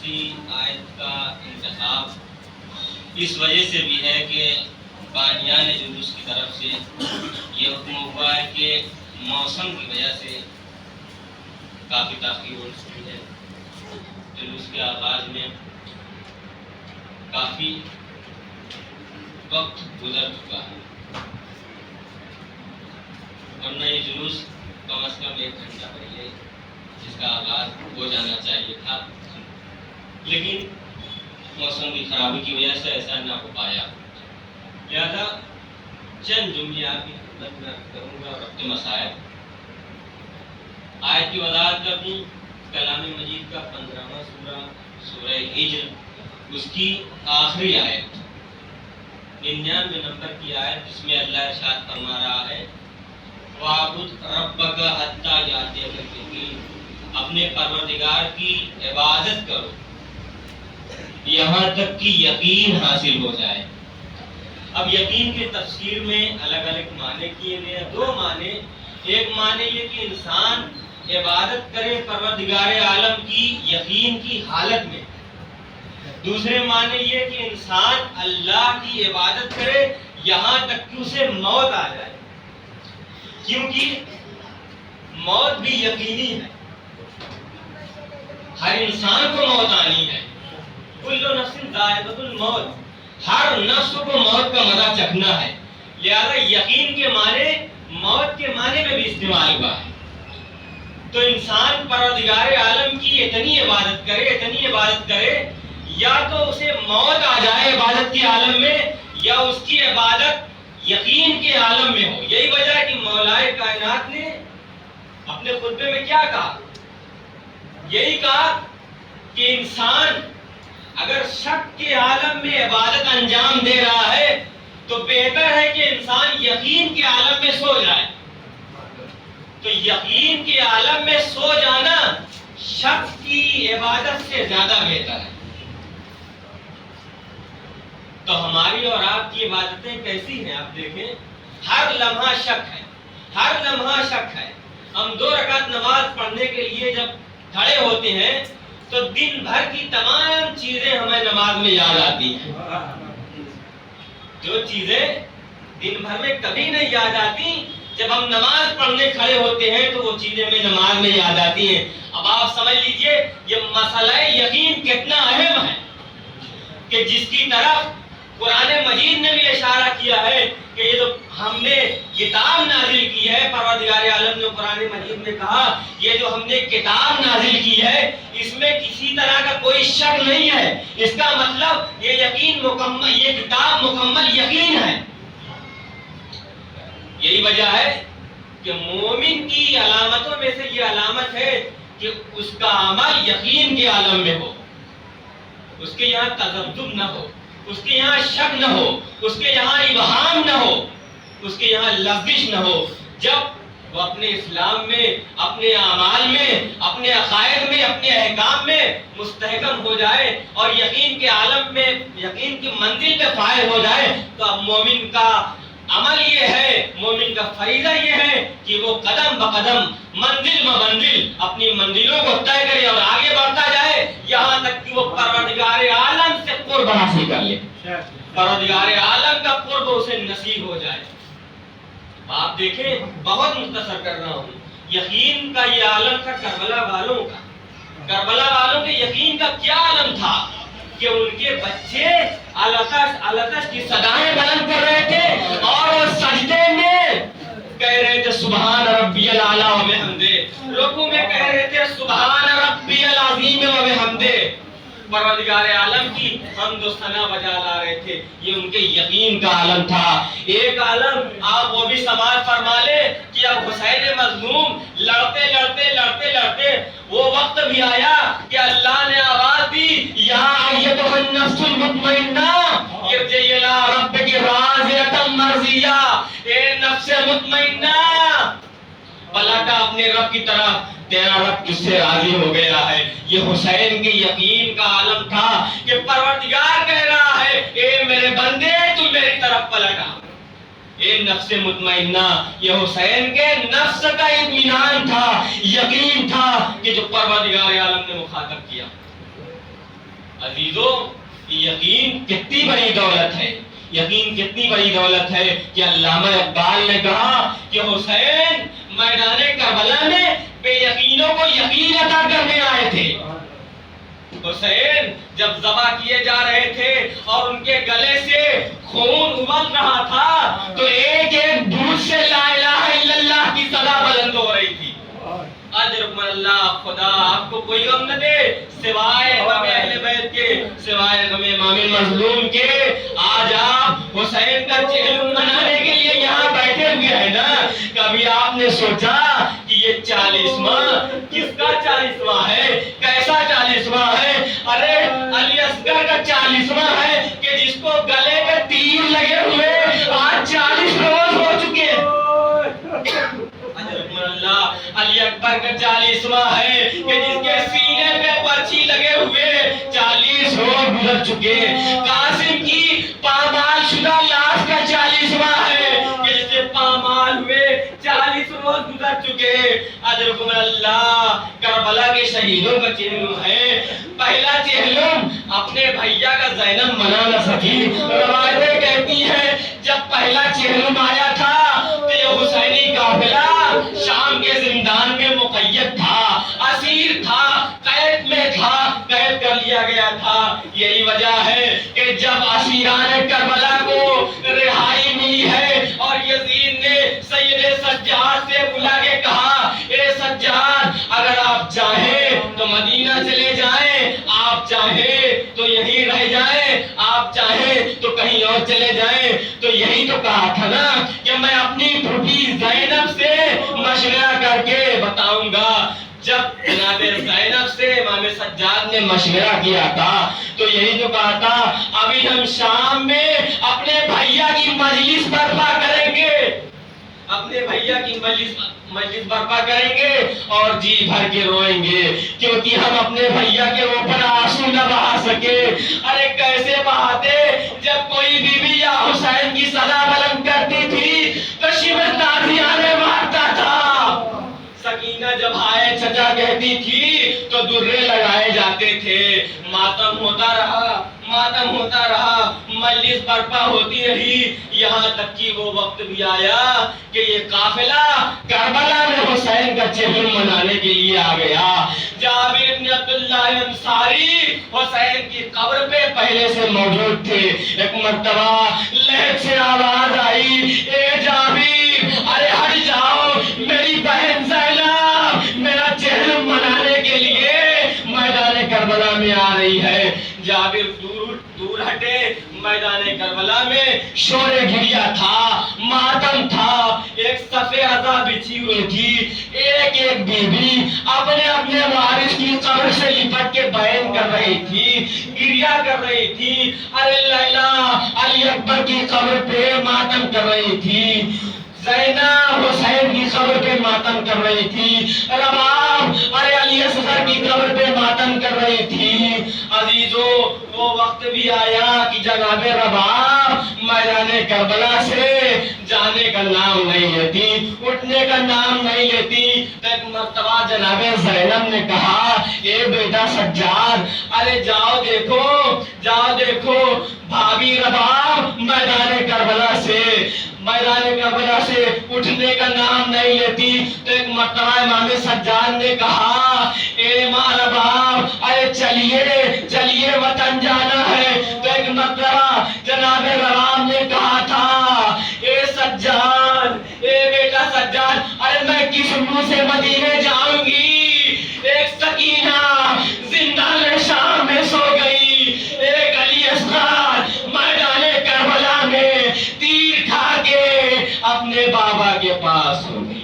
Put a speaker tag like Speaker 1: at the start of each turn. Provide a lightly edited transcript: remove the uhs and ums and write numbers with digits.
Speaker 1: اسی آیت کا انتخاب اس وجہ سے بھی ہے کہ بانیان جلوس کی طرف سے یہ حکم ہوا ہے کہ موسم کی وجہ سے کافی تاخیر ہو چکی ہے، جلوس کے آغاز میں کافی وقت گزر چکا ہے، ورنہ یہ جلوس کم از کم 1 گھنٹہ پہلے جس کا آغاز ہو جانا چاہیے تھا، لیکن موسم کی خرابی کی وجہ سے ایسا نہ ہو پایا۔ لہذا چند جملے آپ کی خدمت میں کروں گا اور اپنے مسائل آیت کی وضاحت کر دوں۔ کلام مجید کا 15واں سورہ، سورہ ہجر، اس کی آخری آیت 99 نمبر کی آیت، جس میں اللہ ارشاد فرما رہا ہے وَاعْبُدْ رَبَّكَ حَتَّىٰ يَأْتِيَكَ الْيَقِينُ، اپنے پروردگار کی عبادت کرو یہاں تک کہ یقین حاصل ہو جائے۔ اب یقین کی تفسیر میں الگ الگ معنی کیے گئے ہیں، 2 معنی۔ ایک معنی یہ کہ انسان عبادت کرے پروردگار عالم کی یقین کی حالت میں، دوسرے معنی یہ کہ انسان اللہ کی عبادت کرے یہاں تک کہ اسے موت آ جائے، کیونکہ موت بھی یقینی ہے، ہر انسان کو موت آنی ہے، کل نفس ذائقۃ الموت، ہر نفس کو موت کا مزہ چکھنا ہے، لہذا یقین کے معنی موت کے معنی میں بھی استعمال ہوا ہے۔ تو انسان پروردگار عالم کی اتنی عبادت کرے یا تو اسے موت آ جائے عبادت کے عالم میں، یا اس کی عبادت یقین کے عالم میں ہو۔ یہی وجہ ہے کہ مولائے کائنات نے اپنے خطبے میں کیا کہا؟ یہی کہا کہ انسان اگر شک کے عالم میں عبادت انجام دے رہا ہے تو بہتر ہے کہ انسان یقین کے عالم میں سو جائے۔ تو یقین کے عالم میں سو جانا شک کی عبادت سے زیادہ بہتر ہے۔ تو ہماری اور آپ کی عبادتیں کیسی ہیں؟ آپ دیکھیں، ہر لمحہ شک ہے، ہر لمحہ شک ہے۔ ہم 2 رکعت نماز پڑھنے کے لیے جب کھڑے ہوتے ہیں تو دن بھر کی تمام چیزیں ہمیں نماز میں یاد آتی ہیں۔ جو چیزیں دن بھر میں کبھی نہیں یاد آتی، جب ہم نماز پڑھنے کھڑے ہوتے ہیں تو وہ چیزیں ہمیں نماز میں یاد آتی ہیں۔ اب آپ سمجھ لیجئے یہ مسئلہ یقین کتنا اہم ہے کہ جس کی طرف قرآن مجید نے بھی اشارہ کیا ہے کہ یہ جو ہم نے کتاب نازل کی ہے، پروردگار عالم نے قرآن مجید میں کہا یہ جو ہم نے کتاب نازل کی ہے اس میں کسی طرح کا کوئی شک نہیں ہے، اس کا مطلب یہ یقین مکمل، یہ کتاب مکمل یقین ہے۔ یہی وجہ ہے کہ مومن کی علامتوں میں سے یہ علامت ہے کہ اس کا عمل یقین کے عالم میں ہو، اس کے یہاں تذبذب نہ ہو، اس کے یہاں شک نہ ہو، اس کے یہاں ابہام نہ ہو، اس کے یہاں لغزش نہ ہو۔ جب وہ اپنے اسلام میں، اپنے اعمال میں، اپنے عقائد میں، اپنے احکام میں مستحکم ہو جائے اور یقین کے عالم میں، یقین کی منزل پہ فائز ہو جائے، تو اب مومن کا عمل یہ ہے، مومن کا فریضہ یہ ہے کہ وہ قدم بقدم، منزل بمنزل اپنی منزلوں کو طے کرے اور آگے بڑھتا جائے یہاں تک کہ وہ پروردگار عالم سے قرب حاصل کر لے، پروردگار عالم کا قرب اسے نصیب ہو جائے۔ آپ دیکھیں، بہت مختصر کر رہا ہوں، یقین کا یہ عالم تھا کربلا والوں کا۔ کربلا والوں کے یقین کا کیا عالم تھا کہ ان کے بچے الاتش کی صدائیں بلند کر رہے تھے اور وہ سجدے میں کہہ رہے تھے سبحان ربی الاعلی و بحمدہ، رکوع میں کہہ رہے تھے سبحان ربی العظیم و بحمدہ، پروردگار عالم کی حمد و ثنا بجا لا رہے تھے۔ یہ ان کے یقین کا عالم تھا۔ ایک عالم آپ وہ بھی سماعت فرما لے کہ اب حسین مظلوم لڑتے وہ وقت بھی آیا کہ اللہ نے آواز دی یا ایتھا النفس المطمئنہ ارجعی الی ربک راضیۃ مرضیہ، اے نفس مطمئنہ پلٹا اپنے رب کی طرف، تیرا رب تجھ سے راضی ہو گیا ہے۔ یہ حسین کے یقین کا عالم تھا کہ پروردگار کہہ رہا ہے اے میرے بندے تو میری طرف پلٹا، اے نفس مطمئنہ۔ یہ حسین کے نفس کا اطمینان تھا، یقین تھا کہ جو پروردگار عالم نے مخاطب کیا۔ عزیزوں، یقین کتنی بڑی دولت ہے، یقین کتنی بڑی دولت ہے کہ علامہ اقبال نے کہا کہ حسین میدان کربلا میں بے یقینوں کو یقین عطا کرنے آئے تھے۔ حسین جب ذبح کیے جا رہے تھے اور ان کے گلے سے خون ابل رہا تھا تو ایک ایک دودھ سے لا الہ الا اللہ کی صدا بلند ہو رہی تھی۔ اجرکم اللہ، خدا آپ کو کوئی غم نہ دے سوائے غم اہل بیت کے، سوائے غم امام مظلوم کے۔ آج آپ حسین کا چہلم منانے کے لیے یہاں بیٹھے ہوئے ہیں نا، کبھی آپ نے سوچا کہ یہ 40واں کس کا 40واں ہے، کیسا 40واں ہے؟ ارے علی اصغر کا 40واں ہے کہ جس کو گلے میں تیر لگے ہوئے آج 40 روز ہو چکے۔ اللہ، علی اکبر کا 40واں ہے کہ جس کے سینے پہ پرچھی لگے ہوئے 40 روز گزر چکے۔ قاسم کی پامال شدہ لاش کا 40واں ہے کہ جس کے پامال ہوئے 40 روز گزر چکے۔ اجرکم اللہ، کربلا کے شہیدوں کا چہلم ہے۔ پہلا چہلم اپنے بھیا کا زینب منا نہ سکی۔ روایتیں کہتی ہیں جب پہلا چہلم آیا تھا تو یہ حسینی قافلہ شام کے زندان میں مقید تھا، اسیر تھا، قید میں تھا، قید کر لیا گیا تھا۔ یہی وجہ ہے کہ جب اسیران کربلا کو رہائی ملی ہے اور یزید نے سید سجاد سے بلا کے کہا، اے سجاد اگر آپ چاہیں تو مدینہ چلے جائیں، آپ چاہیں تو یہیں رہ جائیں، آپ چاہیں تو کہیں اور چلے جائیں، تو یہی تو کہا تھا نا کہ میں اپنی پھوپھی زینب سے مشورہ کر کے بتاؤں گا۔ جب جناب زینب سے امام سجاد نے مشورہ کیا تھا تو یہی تو کہا تھا ابھی ہم شام میں اپنے بھیا کی مجلس برپا کریں گے، اپنے بھیا کی مجلس برپا کریں گے اور جی بھر کے روئیں گے کیونکہ ہم اپنے بھیا کے اوپر آنسو نہ بہا سکے۔ ارے کیسے بہاتے؟ جب کوئی بی بی یا حسین کی صدا بلند کرتی تھی تو شیوہ تازیانے مارتا تھا، سکینہ جب ہائے چچا کہتی تھی تو درے لگائے جاتے تھے۔ ماتم ہوتا رہا، ماتم ہوتا رہا، مجلس برپا ہوتی رہی، یہاں تک کہ وہ وقت بھی آیا کہ یہ قافلہ کربلا میں حسین کا چہلم منانے کے لیے آ گیا۔ جابر بن عبداللہ انصاری حسین کی قبر پہ پہلے سے موجود تھے۔ ایک مرتبہ لہر سے آواز آئی، اے جابر ارے ہٹ جاؤ، میری بہن زینب میرا چہلم منانے کے لیے میدان کربلا میں آ رہی ہے۔ جابر دور ہٹے۔ میدان کربلا میں شور گریا تھا، ماتم تھا، ایک صفِ عزا بچھی ہوئی تھی، ایک ایک بی بی اپنے اپنے وارث کی قبر سے لپٹ کے بیان کر رہی تھی، گریا کر رہی تھی۔ ارے لیلا علی اکبر کی قبر پہ ماتم کر رہی تھی، زینب حسین کی قبر پہ ماتم کر رہی تھی، رباب ارے علی اصغر کی قبر پہ ماتم کر رہی تھی۔ عزیزو وہ وقت بھی آیا کہ جناب رباب میدان کربلا سے جانے کا نام نہیں لیتی، اٹھنے کا نام نہیں لیتی۔ تو ایک مرتبہ جناب زینب نے کہا، اے بیٹا سجاد ارے جاؤ دیکھو بھابی رباب میدان کربلا سے اٹھنے کا نام نہیں لیتی۔ تو ایک مرتبہ امام سجاد نے کہا، اے ماں رباب ارے چلیے وطن جانا ہے۔ تو ایک مرتبہ جناب رباب نے کہا تھا، اے سجاد اے بیٹا سجاد ارے میں کس منہ سے مدینے جاؤں گی؟ ایک سکینہ زندان شام میں سو گئی، ایک علی اصغر میدان کربلا میں تیر کھا کے اپنے بابا کے پاس ہو گئی۔